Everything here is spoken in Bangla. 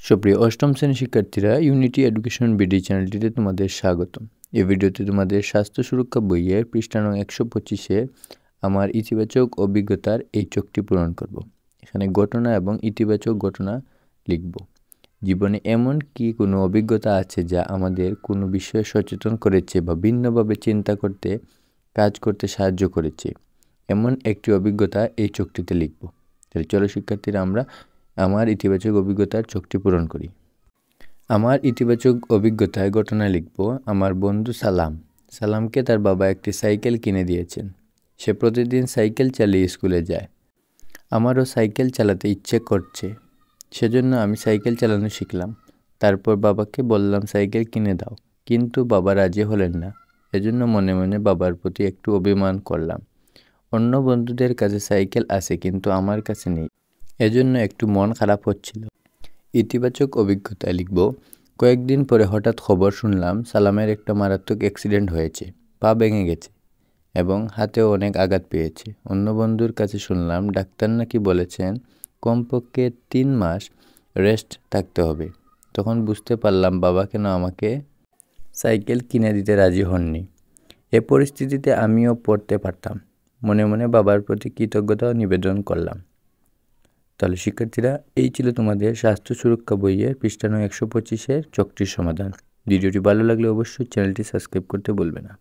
সুপ্রিয় অষ্টম শ্রেণীর শিক্ষার্থীরা, ইউনিটি এডুকেশন বিডি চ্যানেলটিতে তোমাদের স্বাগতম। এই ভিডিওতে তোমাদের স্বাস্থ্য সুরক্ষা বইয়ের পৃষ্ঠা নং 125-এ আমার ইতিবাচক অভিজ্ঞতার এই চোখটি পূরণ করব। এখানে ঘটনা এবং ইতিবাচক ঘটনা লিখব। জীবনে এমন কি কোনো অভিজ্ঞতা আছে যা আমাদের কোনো বিষয়ে সচেতন করেছে বা ভিন্নভাবে চিন্তা করতে, কাজ করতে সাহায্য করেছে? এমন একটি অভিজ্ঞতা এই চোখটিতে লিখব। তাহলে চলো শিক্ষার্থীরা, আমরা আমার ইতিবাচক অভিজ্ঞতার চোখটি পূরণ করি। আমার ইতিবাচক অভিজ্ঞতায় ঘটনা লিখব। আমার বন্ধু সালামকে তার বাবা একটি সাইকেল কিনে দিয়েছেন। সে প্রতিদিন সাইকেল চালিয়ে স্কুলে যায়। আমারও সাইকেল চালাতে ইচ্ছে করছে, সেজন্য আমি সাইকেল চালানো শিখলাম। তারপর বাবাকে বললাম সাইকেল কিনে দাও, কিন্তু বাবা রাজি হলেন না। এজন্য মনে মনে বাবার প্রতি একটু অভিমান করলাম। অন্য বন্ধুদের কাছে সাইকেল আছে, কিন্তু আমার কাছে নেই। এজন্য একটু মন খারাপ হচ্ছিল। ইতিবাচক অভিজ্ঞতা লিখব। কয়েকদিন পরে হঠাৎ খবর শুনলাম সালামের একটা মারাত্মক অ্যাক্সিডেন্ট হয়েছে। পা ভেঙে গেছে এবং হাতেও অনেক আঘাত পেয়েছে। অন্য বন্ধুর কাছে শুনলাম ডাক্তার নাকি বলেছেন কমপক্ষে 3 মাস রেস্ট থাকতে হবে। তখন বুঝতে পারলাম বাবা কেন আমাকে সাইকেল কিনে দিতে রাজি হননি। এ পরিস্থিতিতে আমিও পড়তে পারতাম। মনে মনে বাবার প্রতি কৃতজ্ঞতা নিবেদন করলাম। তাহলে শিক্ষার্থীরা, এই ছিল তোমাদের স্বাস্থ্য সুরক্ষা বইয়ের পৃষ্ঠা নং 125-এর চোখটির সমাধান। ভিডিওটি ভালো লাগলে অবশ্যই চ্যানেলটি সাবস্ক্রাইব করতে ভুলবে না।